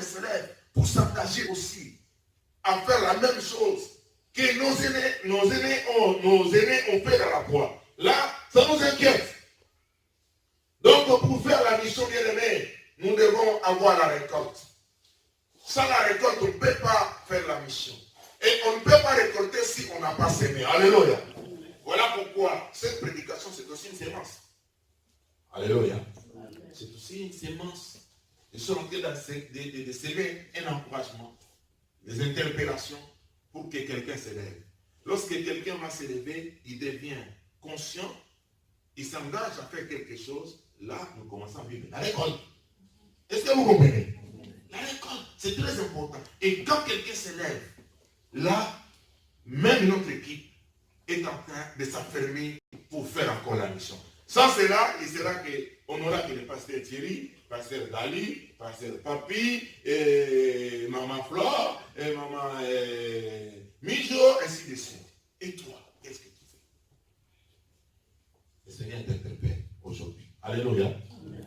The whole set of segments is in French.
hommes se lèvent pour s'engager aussi à faire la même chose que nos aînés ont fait dans la croix. Là, ça nous inquiète. Donc, pour faire la mission bien-aimée, nous devons avoir la récolte. Sans la récolte, on ne peut pas faire la mission. Et on ne peut pas récolter si on n'a pas sémé. Alléluia. Voilà pourquoi cette prédication, c'est aussi une sémence. Alléluia. C'est aussi une sémence. Je suis en train de s'élever un encouragement, des interpellations pour que quelqu'un s'élève. Lorsque quelqu'un va s'élever, il devient conscient, il s'engage à faire quelque chose. Là, nous commençons à vivre la récolte. Est-ce que vous comprenez? La récolte, c'est très important. Et quand quelqu'un s'élève, là, même notre équipe est en train de s'affermir pour faire encore la mission. Sans cela, il sera qu'on aura que le pasteur Thierry, pasteur Dali, pasteur Papi, et maman Flore, et maman Mijo, ainsi de suite. Et toi, qu'est-ce que tu fais? Le Seigneur t'interpelle aujourd'hui. Alléluia.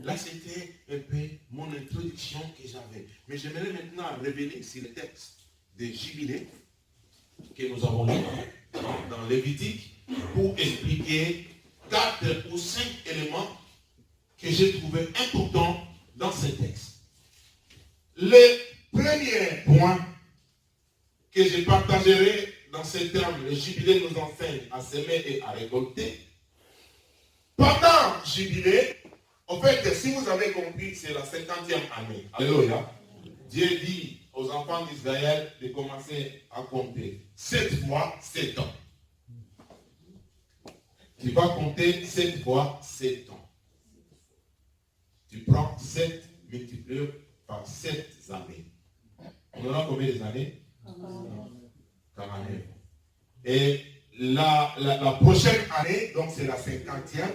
Là, c'était un peu mon introduction que j'avais. Mais j'aimerais maintenant revenir sur le texte de Jubilé que nous avons lu dans Lévitique pour expliquer 4 ou 5 éléments que j'ai trouvé importants dans ce texte. Le premier point que je partagerai dans ces termes, le Jubilé nous enseigne à semer et à récolter. Pendant Jubilé, en fait, si vous avez compris, c'est la 50e année. Alléluia. Dieu dit aux enfants d'Israël de commencer à compter 7 fois 7 ans. Tu vas compter 7 fois 7 ans. Tu prends 7 multiplié par 7 années. On aura combien d'années? 40. Et la prochaine année, donc c'est la 50e,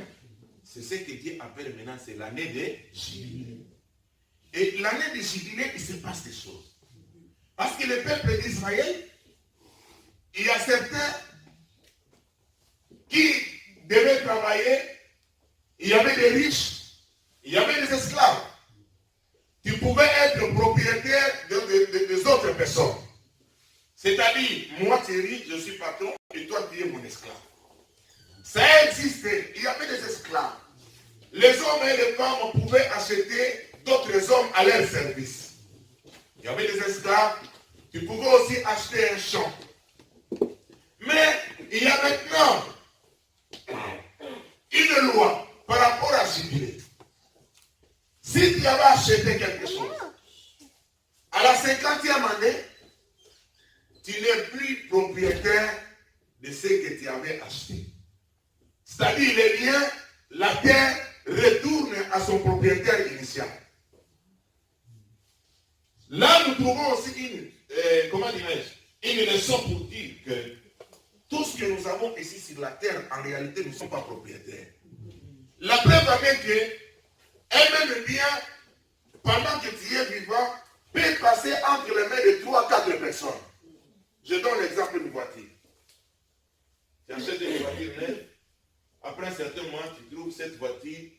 c'est ce que Dieu appelle maintenant, c'est l'année de Jubilé. Et l'année de Jubilé, il se passe des choses. Parce que le peuple d'Israël, il y a certains qui devaient travailler, il y avait des riches, il y avait des esclaves. Tu pouvais être propriétaire des autres personnes. C'est-à-dire, moi Thierry, je suis patron, et toi tu es mon esclave. Ça existait, il y avait des esclaves. Les hommes et les femmes pouvaient acheter d'autres hommes à leur service. Il y avait des esclaves, tu pouvais aussi acheter un champ. Mais il y a maintenant une loi par rapport à Jubilé. Si tu avais acheté quelque chose, à la 50e année, tu n'es plus propriétaire de ce que tu avais acheté. C'est-à-dire, les biens, la terre retourne à son propriétaire initial. Là, nous trouvons aussi une leçon pour dire que tout ce que nous avons ici sur la terre, en réalité, nous ne sommes pas propriétaires. La preuve en est que un même bien, pendant que tu es vivant, peut passer entre les mains de 3 à 4 personnes. Je donne l'exemple d'une voiture. Tu achètes une voiture neuve. Après un certain moment, tu trouves cette voiture,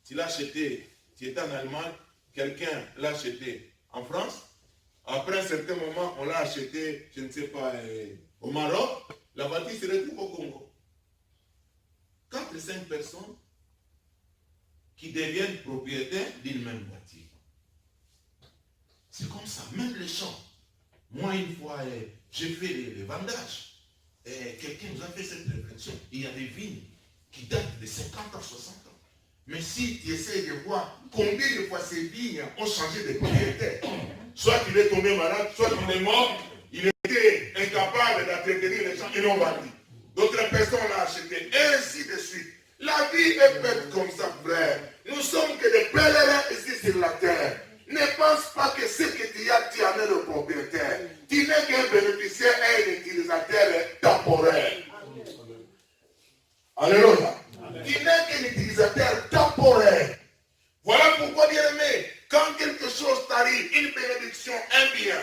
tu l'as achetée, tu étais en Allemagne, quelqu'un l'a achetée en France. Après un certain moment, on l'a achetée, je ne sais pas, au Maroc. La voiture se retrouve au Congo. 4 ou 5 personnes qui deviennent propriétaires d'une même voiture. C'est comme ça, même les champs. Moi, une fois, j'ai fait les vendages. Quelqu'un nous a fait cette réflexion. Il y a des vignes qui datent de 50 à 60 ans. Mais si tu essaies de voir combien de fois ces vignes ont changé de propriétaire, soit il est tombé malade, soit il est mort, il était incapable d'entretenir les gens, ils l'ont vendu. D'autres personnes l'ont acheté, et ainsi de suite. La vie est faite comme ça, frère. Nous sommes que des pèlerins ici sur la terre. Ne pense pas que ce que tu as, tu amènes le propriétaire. Tu n'es qu'un bénéficiaire et un utilisateur temporaire. Alléluia. Tu n'es qu'un utilisateur temporaire. Voilà pourquoi, bien aimé, quand quelque chose t'arrive, une bénédiction, un bien,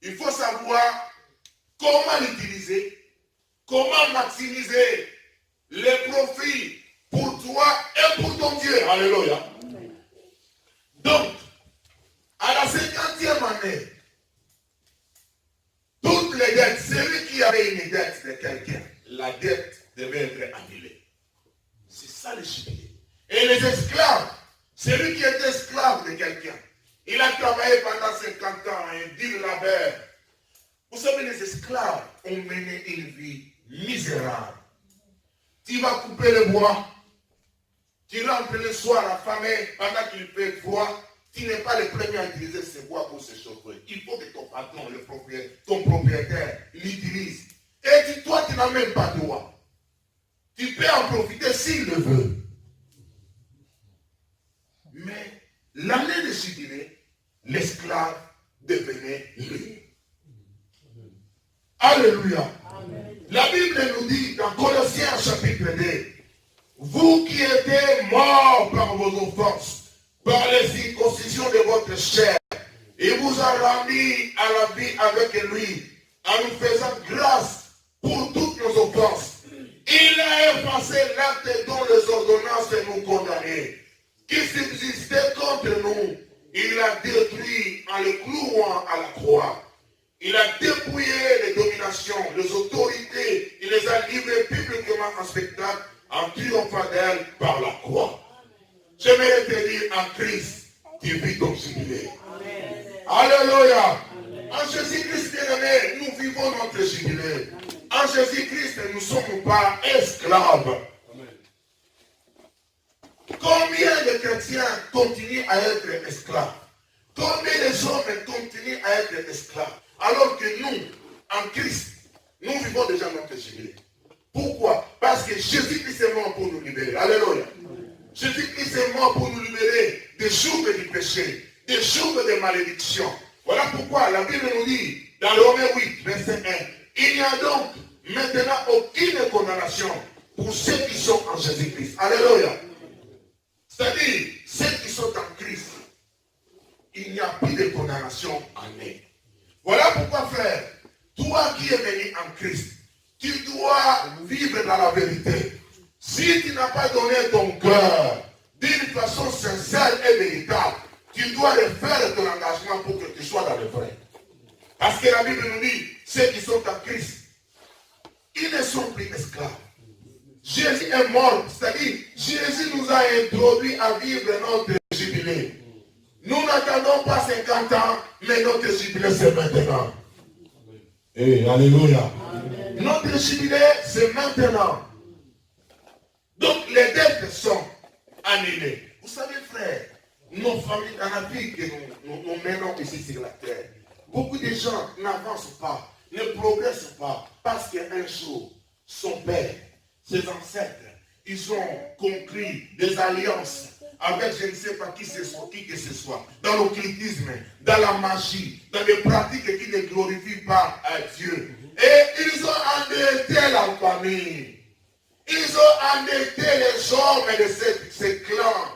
il faut savoir comment l'utiliser, comment maximiser les profits pour toi et pour ton Dieu. Alléluia. Donc, à jamais toutes les dettes, celui qui avait une dette de quelqu'un, la dette devait être annulée. C'est ça le jubilé. Et les esclaves, celui qui était esclave de quelqu'un, il a travaillé pendant 50 ans, un dur labeur. Vous savez, les esclaves ont mené une vie misérable. Tu vas couper le bois, tu rentres le soir affamé pendant qu'il fait froid. Tu n'es pas le premier à utiliser ce bois pour se chauffer. Il faut que ton patron, ton propriétaire, l'utilise. Et toi, tu n'as même pas droit. Tu peux en profiter s'il le veut. Mais l'année de jubilé, l'esclave devenait libre. Alléluia. Amen. La Bible nous dit dans Colossiens chapitre 2, vous qui étiez morts par vos offenses, par les circoncisions de votre chair, il vous a rendu à la vie avec lui, en nous faisant grâce pour toutes nos offenses. Il a effacé l'acte dont les ordonnances nous condamnaient, qui subsistait contre nous. Il l'a détruit en le clouant à la croix. Il a dépouillé les dominations, les autorités, il les a livrées publiquement en spectacle, en triomphant d'elles par la croix. J'aimerais te dire, en Christ, tu vis ton jubilé. Alléluia. En Jésus-Christ bien-aimé, nous vivons notre jubilé. En Jésus-Christ, nous ne sommes pas esclaves. Amen. Combien de chrétiens continuent à être esclaves? Combien de hommes continuent à être esclaves? Alors que nous, en Christ, nous vivons déjà notre jubilé. Pourquoi? Parce que Jésus-Christ est mort pour nous libérer. Alléluia. Jésus-Christ est mort pour nous libérer des jours du péché, des jours de malédiction. Voilà pourquoi la Bible nous dit, dans Romains 8, verset 1, il n'y a donc maintenant aucune condamnation pour ceux qui sont en Jésus-Christ. Alléluia. C'est-à-dire, ceux qui sont en Christ, il n'y a plus de condamnation en eux. Voilà pourquoi, frère, toi qui es venu en Christ, tu dois vivre dans la vérité. Si tu n'as pas donné ton cœur d'une façon sincère et véritable, tu dois refaire ton engagement pour que tu sois dans le vrai. Parce que la Bible nous dit, ceux qui sont en Christ, ils ne sont plus esclaves. Jésus est mort, c'est-à-dire, Jésus nous a introduit à vivre notre jubilé. Nous n'attendons pas 50 ans, mais notre jubilé c'est maintenant. Hey, alléluia. Amen. Notre jubilé c'est maintenant. Donc les dettes sont annulées. Vous savez, frère, nos familles, dans la vie que nous menons ici sur la terre, beaucoup de gens n'avancent pas, ne progressent pas, parce qu'un jour, son père, ses ancêtres, ils ont conclu des alliances avec je ne sais pas qui que ce soit, dans l'occultisme, dans la magie, dans des pratiques qui ne glorifient pas à Dieu. Et ils ont endetté la famille. Ils ont endetté les hommes de ces clans.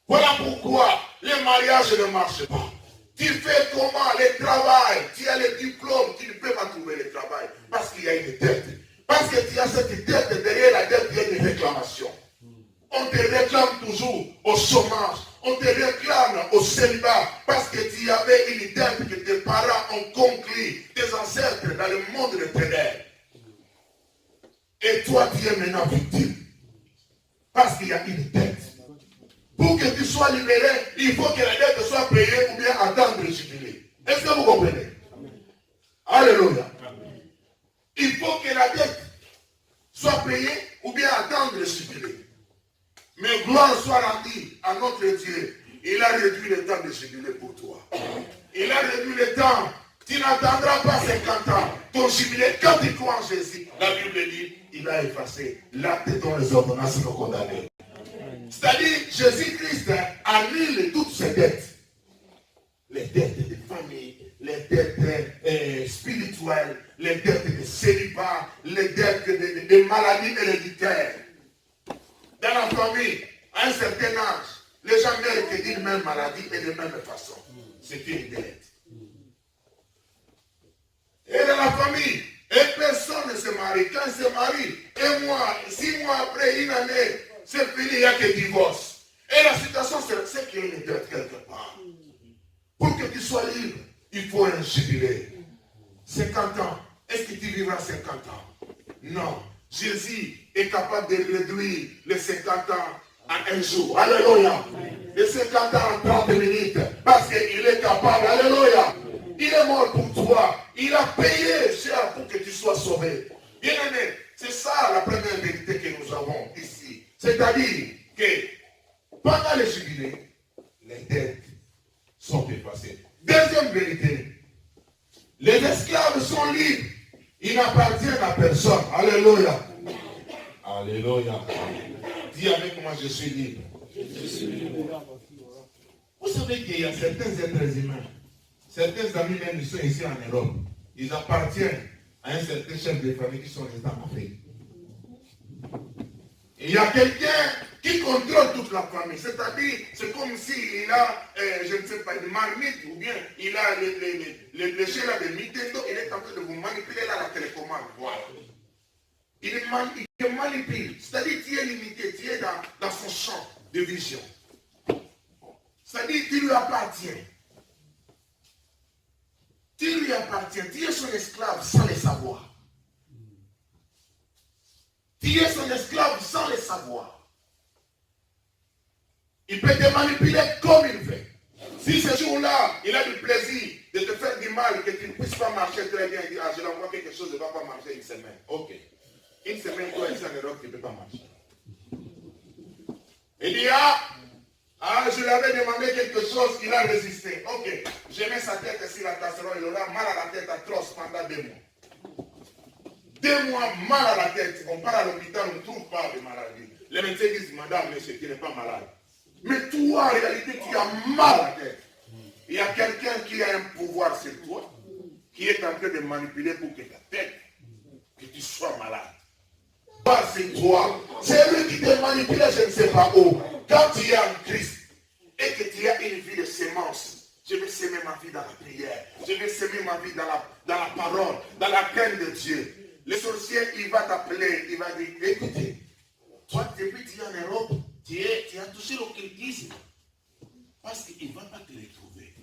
Voilà pourquoi les mariages ne marchent pas. Tu fais comment? Le travail. Tu as le diplôme, tu ne peux pas trouver le travail. Parce qu'il y a une dette. Parce que tu as cette dette, derrière la dette, il y a une réclamation. On te réclame toujours au chômage. On te réclame au célibat. Parce que tu avais une dette que tes parents ont conclue, tes ancêtres dans le monde de ténèbres. Et toi, tu es maintenant victime. Parce qu'il y a une dette. Pour que tu sois libéré, il faut que la dette soit payée ou bien attendre le jubilé. Est-ce que vous comprenez? Alléluia. Il faut que la dette soit payée ou bien attendre le jubilé. Mais gloire soit rendue à notre Dieu. Il a réduit le temps de jubilé pour toi. Il a réduit le temps. Tu n'attendras pas 50 ans. Ton jubilé, quand tu crois en Jésus, la Bible dit, il a effacé l'acte dont les ordonnances nous condamnaient. C'est-à-dire, Jésus-Christ annule toutes ces dettes. Les dettes de famille, les dettes spirituelles, les dettes de célibat, les dettes de maladies héréditaires. Dans la famille, à un certain âge, les gens meurent que d'une même maladie et de même façon. C'est une dette. Et dans la famille, et personne ne se marie. Quand il se marie, un mois, 6 mois après, une année, c'est fini, il n'y a que divorce. Et la situation, c'est qu'il y a une dette quelque part. Pour que tu sois libre, il faut un jubilé. 50 ans. Est-ce que tu vivras 50 ans? Non. Jésus est capable de réduire les 50 ans à un jour. Alléluia. Les 50 ans en 30 minutes. Parce qu'il est capable. Alléluia. Il est mort pour toi. Il a payé cher pour que tu sois sauvé. Bien aimé, c'est ça la première vérité que nous avons ici. C'est-à-dire que pendant les jubilés, les dettes sont effacées. Deuxième vérité, les esclaves sont libres. Ils n'appartiennent à personne. Alléluia. Alléluia. Dis avec moi, je suis libre. Vous savez qu'il y a certains êtres humains, certains amis même qui sont ici en Europe, ils appartiennent à un certain chef de famille qui sont restés en Afrique. Il y a quelqu'un qui contrôle toute la famille. C'est-à-dire, c'est comme s'il a, je ne sais pas, une marmite ou bien il a le jeu là de Nintendo, il est en train de vous manipuler là la télécommande. Voilà. Il te manipule. C'est-à-dire, tu es limité, tu es dans son champ de vision. C'est-à-dire, tu lui appartiens. Tu lui appartiens. Tu es son esclave sans le savoir. Tu es son esclave sans le savoir. Il peut te manipuler comme il veut. Si ce jour-là, il a du plaisir de te faire du mal, que tu ne puisses pas marcher très bien, il dit, ah, je l'envoie quelque chose, ne va pas marcher une semaine. Ok. Une semaine, toi, ici en Europe, tu ne peux pas marcher. Il dit, je lui avais demandé quelque chose, il a résisté. Ok. Je mets sa tête sur la casserole, il aura mal à la tête atroce pendant 2 mois. 2 mois, mal à la tête. On part à l'hôpital, on ne trouve pas de maladie. Les médecins disent, madame, monsieur, tu n'es pas malade. Mais toi, en réalité, tu as mal à la tête. Il y a quelqu'un qui a un pouvoir sur toi, qui est en train de manipuler pour que ta tête, que tu sois malade. Pas c'est toi. C'est lui qui te manipule, je ne sais pas où. Quand tu es en Christ et que tu as une vie de sémence, je vais semer ma vie dans la prière. Je vais semer ma vie dans la parole, dans la crainte de Dieu. Le sorcier, il va t'appeler, il va dire, écoutez, toi, depuis que tu es en Europe, tu as touché l'occultisme. Parce qu'il ne va pas te retrouver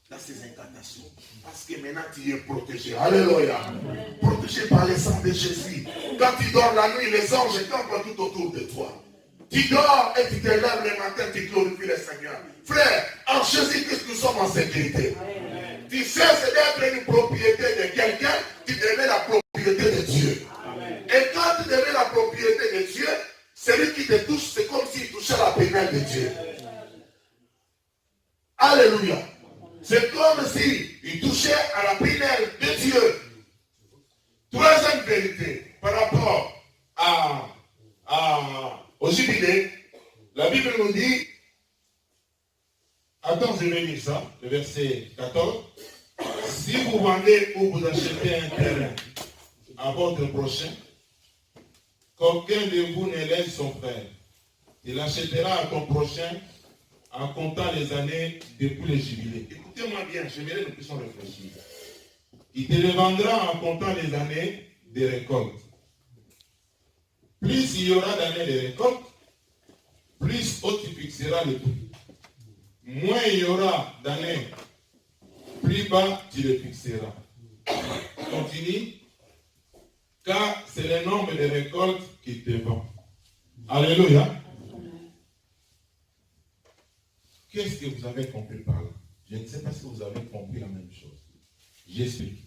dans ces incantations. Parce que maintenant, tu es protégé. Alléluia. Protégé par le sang de Jésus. Quand tu dors la nuit, les anges campent tout autour de toi. Tu dors et tu te lèves le matin, tu glorifies le Seigneur. Frère, en Jésus-Christ, nous sommes en sécurité. Amen. Tu cesses d'être une propriété de quelqu'un, tu deviens la propriété de Dieu. Amen. Et quand tu deviens la propriété de Dieu, celui qui te touche, c'est comme s'il touchait la pénale de Dieu. Alléluia. C'est comme s'il touchait à la pénale de Dieu. Troisième vérité, par rapport au jubilé, la Bible nous dit, attends, je vais lire ça, le verset 14. Si vous vendez ou vous achetez un terrain à votre prochain, qu'aucun de vous ne laisse son frère. Il achètera à ton prochain en comptant les années depuis le jubilé. Écoutez-moi bien, j'aimerais que nous puissions réfléchir. Il te le vendra en comptant les années de récolte. Plus il y aura d'années de récolte, plus haut tu fixeras le prix. Moins il y aura d'années, plus bas tu le fixeras. Continue. Car c'est le nombre de récoltes qui te vend. Alléluia. Qu'est-ce que vous avez compris par là? Je ne sais pas si vous avez compris la même chose. J'explique.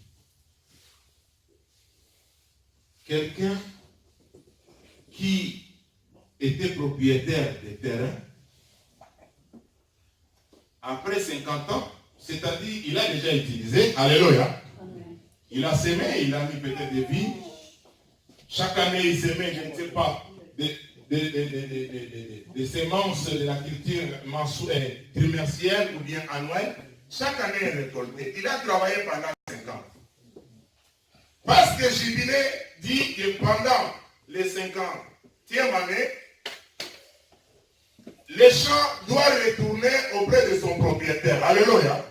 Quelqu'un qui était propriétaire des terrains, après 50 ans, c'est-à-dire il a déjà utilisé, alléluia, il a semé, il a mis peut-être des vignes. Chaque année, il semait, je ne sais pas, des semences de la culture trimestrielle ou bien annuelle. Chaque année, il récoltait. Il a travaillé pendant 5 ans. Parce que Jubilé dit que pendant les 50e année, les champs doivent retourner auprès de son propriétaire. Alléluia.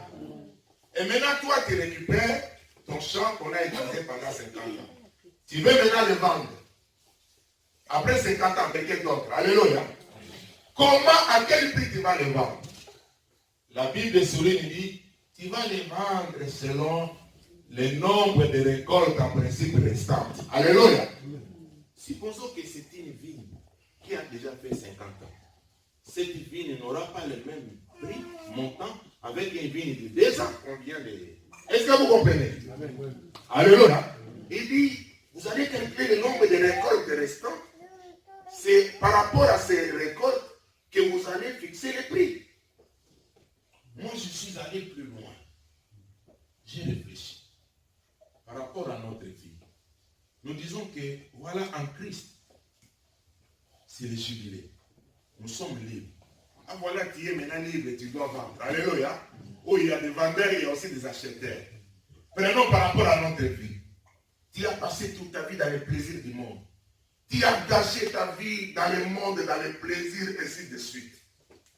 Et maintenant, toi, tu récupères ton champ qu'on a utilisé pendant 50 ans. Tu veux maintenant le vendre. Après 50 ans, quelqu'un d'autre. Alléluia. Comment, à quel prix tu vas le vendre? La Bible souligne dit, tu vas les vendre selon le nombre de récoltes en principe restantes. Alléluia. Supposons que c'est une vigne qui a déjà fait 50 ans. Cette vigne n'aura pas le même prix, montant, avec une vigne de 2 ans. Combien de... Est-ce que vous comprenez? Alléluia. Il dit, vous allez calculer le nombre de récoltes restantes. C'est par rapport à ces récoltes que vous allez fixer les prix. Moi, je suis allé plus loin. J'ai réfléchi par rapport à notre vie. Nous disons que, voilà, en Christ, c'est le jubilé. Nous sommes libres. Ah, voilà, tu es maintenant libre et tu dois vendre. Alléluia. Oh, il y a des vendeurs, il y a aussi des acheteurs. Prenons par rapport à notre vie. Tu as passé toute ta vie dans les plaisirs du monde. Tu as gâché ta vie dans le monde, dans les plaisirs, et ainsi de suite.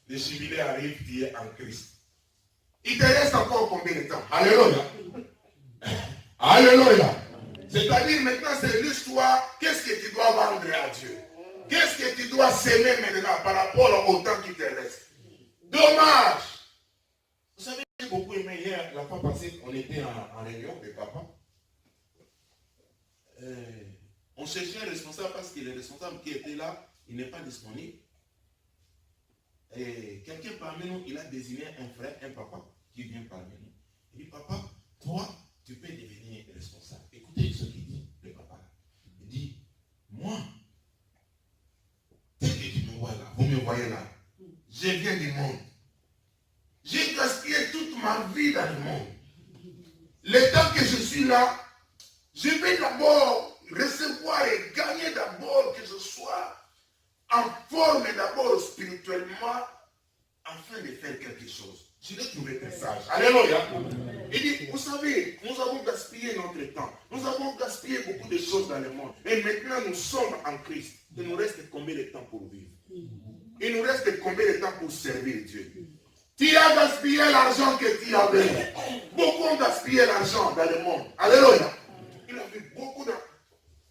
Le jubilé arrive, tu es en Christ. Il te reste encore combien de temps? Alléluia. Alléluia. C'est-à-dire maintenant, c'est l'histoire. Qu'est-ce que tu dois vendre à Dieu? Qu'est-ce que tu dois s'aimer maintenant par rapport au temps qui te reste? Dommage. Vous savez, j'ai beaucoup aimé hier, la fois passée, on était en réunion de papa. On cherchait un responsable parce que le responsable qui était là, il n'est pas disponible. Et quelqu'un parmi nous, il a désigné un frère, un papa, qui vient parmi nous. Il dit, papa, toi, tu peux devenir responsable. Écoutez ce qu'il dit, le papa. Il dit, moi, tel que tu me vois là, vous me voyez là, je viens du monde. J'ai gaspillé toute ma vie dans le monde. Le temps que je suis là, je vais d'abord recevoir et gagner d'abord que je sois en forme d'abord spirituellement afin de faire quelque chose. Je l'ai trouvé très sage. Alléluia. Il dit, vous savez, nous avons gaspillé notre temps. Nous avons gaspillé beaucoup de choses dans le monde. Et maintenant, nous sommes en Christ. Il nous reste combien de temps pour vivre? Il nous reste combien de temps pour servir Dieu? Tu as gaspillé l'argent que tu avais. Beaucoup ont gaspillé l'argent dans le monde. Alléluia. Il a vu beaucoup d'argent.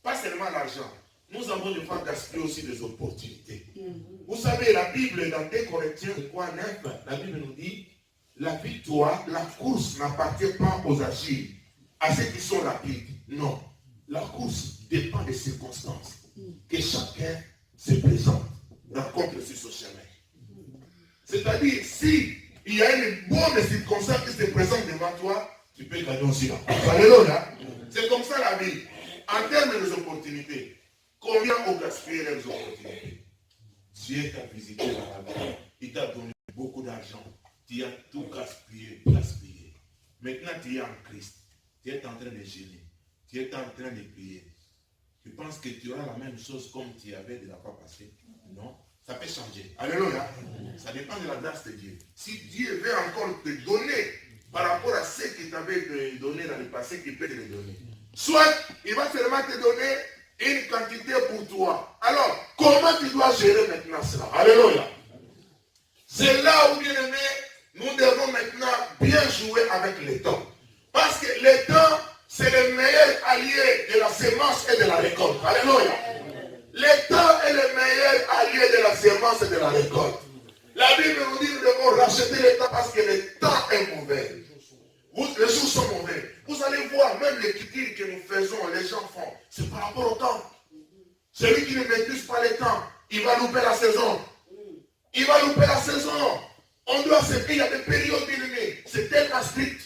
Pas seulement l'argent. Nous avons des fois gaspillé aussi des opportunités. Vous savez, la Bible, dans 2 Corinthiens 3:9, la Bible nous dit, la victoire, la course n'appartient pas aux agiles, à ceux qui sont rapides. Non. La course dépend des circonstances que chacun se présente, rencontre sur ce chemin. C'est-à-dire, si il y a une bonne circonstance qui se présente devant toi, tu peux gagner aussi la course. Alléluia. C'est comme ça la vie. En termes des opportunités, combien ont gaspillé les opportunités? Dieu t'a visité dans la vie. Il t'a donné beaucoup d'argent. Tu as tout gaspillé. Maintenant, tu es en Christ. Tu es en train de gêner. Tu es en train de prier. Tu penses que tu auras la même chose comme tu avais de la fois passée? Non. Ça peut changer. Alléluia. Ça dépend de la grâce de Dieu. Si Dieu veut encore te donner par rapport à ce qu'il t'avait donné dans le passé, il peut te le donner. Soit il va seulement te donner une quantité pour toi. Alors, comment tu dois gérer maintenant cela? Alléluia. C'est là où, bien aimé, nous devons maintenant bien jouer avec le temps. Parce que le temps, c'est le meilleur allié de la semence et de la récolte. Alléluia. Le temps est le meilleur allié de la semence et de la récolte. La Bible nous dit que nous devons racheter le temps parce que le temps est mauvais. Les jours sont mauvais. Vous allez voir, même les critiques que nous faisons, les gens font, c'est par rapport au temps. Celui qui ne maîtrise pas le temps, il va louper la saison. Il va louper la saison. On doit se payer, il y a des périodes bien-aimées. C'est tellement strict.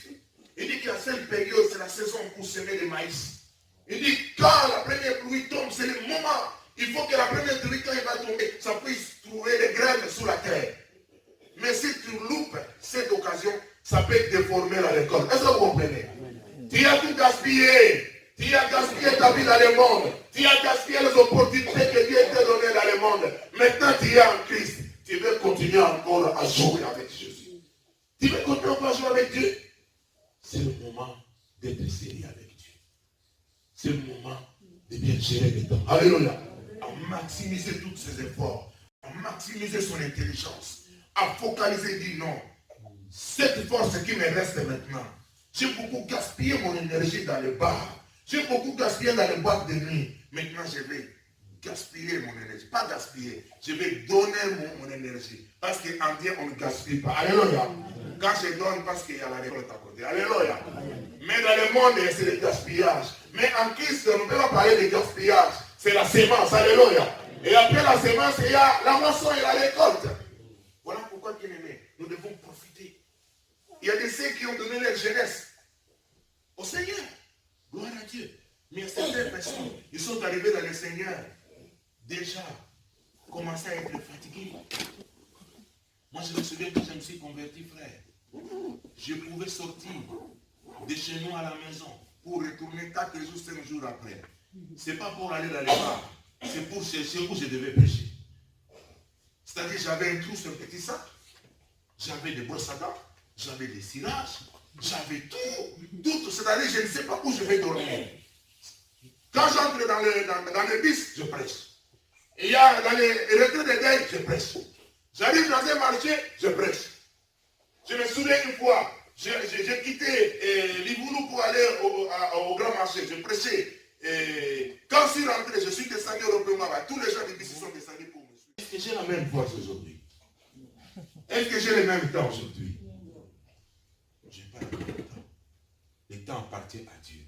Il dit que la seule période, c'est la saison pour semer le maïs. Il dit, quand la première pluie tombe, c'est le moment. Il faut que la première pluie, quand il va tomber, ça puisse trouver les graines sous la terre. Mais si tu loupes cette occasion, ça peut déformer la récolte. Est-ce que vous comprenez? Tu as tout gaspillé. Tu as gaspillé ta vie dans le monde. Tu as gaspillé les opportunités que Dieu t'a données dans le monde. Maintenant, tu es en Christ. Tu veux continuer encore à jouer avec Jésus. Tu veux continuer encore à jouer avec Dieu. C'est le moment d'être sérieux avec Dieu. C'est le moment de bien gérer le temps. Alléluia. À maximiser tous ses efforts. À maximiser son intelligence. À focaliser, dire non. Cette force qui me reste maintenant. J'ai beaucoup gaspillé mon énergie dans les bars. J'ai beaucoup gaspillé dans les boîtes de nuit. Maintenant, je vais gaspiller mon énergie. Pas gaspiller. Je vais donner mon énergie. Parce qu'en Dieu, on ne gaspille pas. Alléluia. Quand je donne, parce qu'il y a la récolte à côté. Alléluia. Mais dans le monde, c'est le gaspillage. Mais en Christ, on ne peut pas parler de gaspillage. C'est la sémence. Alléluia. Et après la sémence, il y a la moisson et la récolte. Voilà pourquoi, bien aimé, nous devons profiter. Il y a des saints qui ont donné leur jeunesse au Seigneur. Gloire à Dieu. Mais certaines personnes, ils sont arrivés dans le Seigneur. Déjà, commencé à être fatigués. Moi, je me souviens que je me suis converti, frère. Je pouvais sortir de chez nous à la maison pour retourner 4 jours, 5 jours après. Ce n'est pas pour aller dans les bars. C'est pour chercher où je devais prêcher. C'est-à-dire, j'avais un trou sur un petit sac. J'avais des brosses à dents. J'avais des cilages. J'avais tout. C'est-à-dire, je ne sais pas où je vais dormir. Quand j'entre dans le bus, je prêche. Et il y a dans les retraits de deuil, je prêche. J'arrive dans un marché, je prêche. Je me souviens une fois, j'ai quitté Livourou pour aller au grand marché. Je prêchais. Quand je suis rentré, je suis descendu au Européen. Tous les gens du bus sont descendus pour me suivre. Est-ce que j'ai la même force aujourd'hui? Est-ce que j'ai le même temps aujourd'hui? Je n'ai pas le même temps. Le temps appartient à Dieu.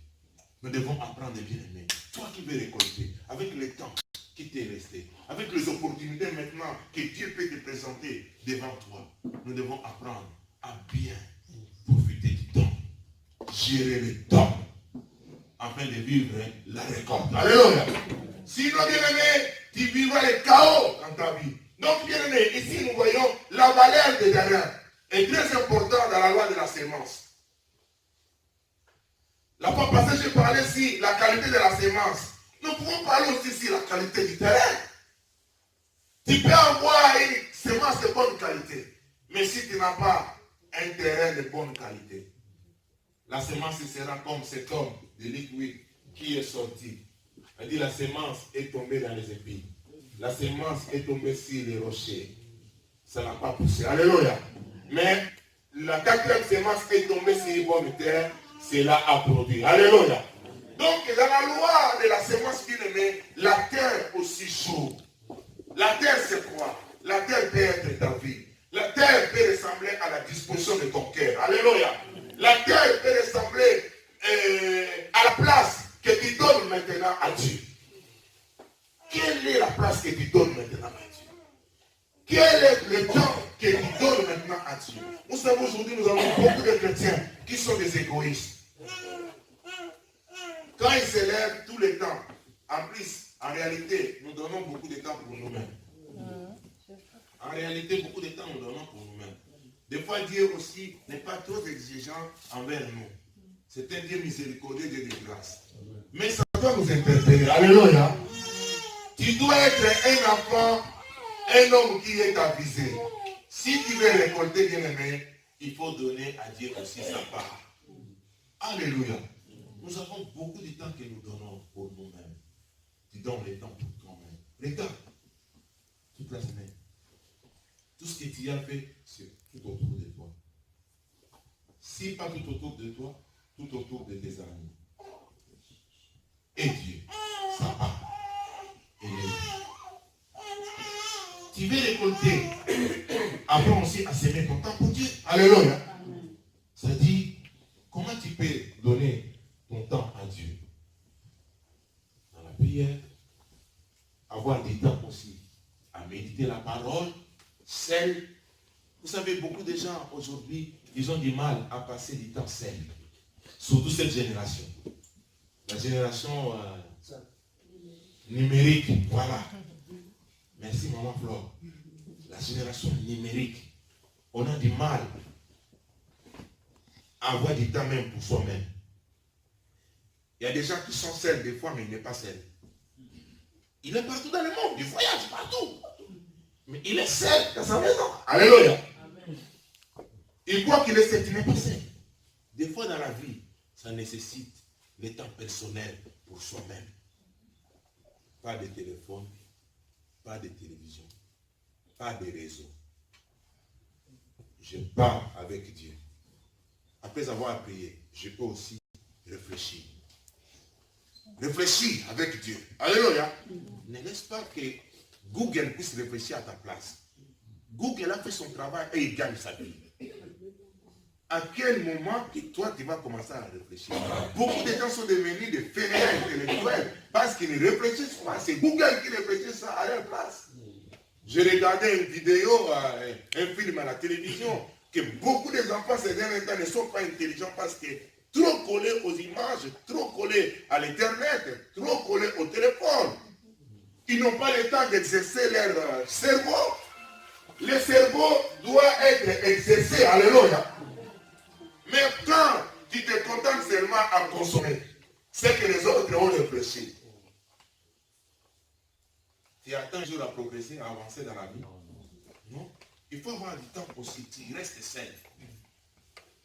Nous devons apprendre bien aimer. Toi qui veux récolter, avec le temps qui t'est resté, avec les opportunités maintenant que Dieu peut te présenter devant toi, nous devons apprendre à bien profiter du temps, gérer le temps, afin de vivre la récolte. Alléluia. Sinon, bien aimé, tu vivras le chaos dans ta vie. Donc, bien aimé, ici nous voyons la valeur des terrains est très importante dans la loi de la sémence. La fois passée, j'ai parlé ici la qualité de la sémence. Nous pouvons parler aussi ici la qualité du terrain. Tu peux avoir une sémence de bonne qualité, mais si tu n'as pas un terrain de bonne qualité, la sémence sera comme cet homme de liquide qui est sorti. Elle dit la sémence est tombée dans les épines. La sémence est tombée sur les rochers. Ça n'a pas poussé. Alléluia. Mais la quatrième sémence est tombée sur une bonne terre. Cela a produit. Alléluia. Donc, dans la loi de la sémence bien aimée, la terre aussi chaud. La terre, c'est quoi? La terre peut être ta vie. La terre peut ressembler à la disposition de ton cœur. Alléluia. La terre peut ressembler à la place que tu donnes maintenant à Dieu. Quelle est la place que tu donnes maintenant à Dieu? Quel est le temps que tu donnes maintenant à Dieu? Vous savez, aujourd'hui, nous avons beaucoup de chrétiens qui sont des égoïstes. Quand ils se lèvent tout le temps, en plus, en réalité, nous donnons beaucoup de temps pour nous-mêmes. En réalité, beaucoup de temps, nous donnons pour nous-mêmes. Des fois, Dieu aussi n'est pas trop exigeant envers nous. C'est un Dieu miséricordieux, Dieu de grâce. Mais ça doit nous interpeller. Alléluia. Tu dois être un enfant, un homme qui est avisé. Si tu veux récolter, bien aimé, il faut donner à Dieu aussi sa part. Alléluia. Nous avons beaucoup de temps que nous donnons pour nous-mêmes. Tu donnes le temps pour toi-même. Regarde, toute la semaine. Tout ce que tu as fait, c'est tout autour de toi. Si pas tout autour de toi, tout autour de tes amis. Et Dieu, sa part. Et tu veux récolter. Apprends aussi à s'aimer ton temps pour Dieu. Alléluia. Ça dit, comment tu peux donner ton temps à Dieu? Dans la prière, avoir des temps aussi à méditer la parole, seul. Vous savez, beaucoup de gens aujourd'hui, ils ont du mal à passer du temps seul. Surtout cette génération. La génération numérique, voilà. Merci maman Flore. La génération numérique, on a du mal à avoir du temps même pour soi-même. Il y a des gens qui sont seuls des fois, mais il n'est pas seul. Il est partout dans le monde, il voyage partout. Mais il est seul dans sa maison. Alléluia. Il croit qu'il est seul, il n'est pas seul. Des fois dans la vie, ça nécessite le temps personnel pour soi-même. Pas de téléphone, pas de télévision, pas de réseau. Je parle avec Dieu. Après avoir prié, je peux aussi réfléchir. Réfléchir avec Dieu. Alléluia. Ne laisse pas que Google puisse réfléchir à ta place. Google a fait son travail et il gagne sa vie. à quel moment que toi, tu vas commencer à réfléchir. Beaucoup de gens sont devenus des fainéants intellectuels parce qu'ils ne réfléchissent pas. C'est Google qui réfléchit ça à leur place. J'ai regardé une vidéo, un film à la télévision, que beaucoup des enfants ces derniers temps ne sont pas intelligents parce que trop collés aux images, trop collés à l'internet, trop collés au téléphone. Ils n'ont pas le temps d'exercer leur cerveau. Le cerveau doit être exercé, alléluia. Mais quand tu te contentes seulement à consommer, c'est que les autres ont réfléchi. Tu attends un jour à progresser, à avancer dans la vie. Non. Il faut avoir du temps aussi. Tu restes seul.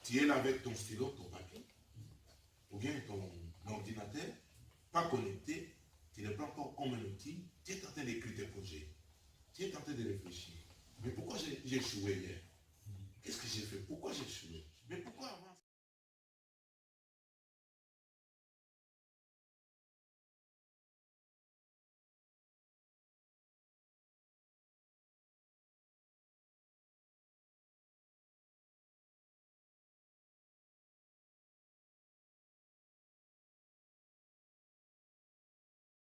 Tu es là avec ton stylo, ton papier, ou bien ton ordinateur, pas connecté. Tu ne prends pas comme un outil. Tu es en train d'écrire tes projets. Tu es en train de réfléchir. Mais pourquoi j'ai échoué hier? Qu'est-ce que j'ai fait? Pourquoi j'ai échoué?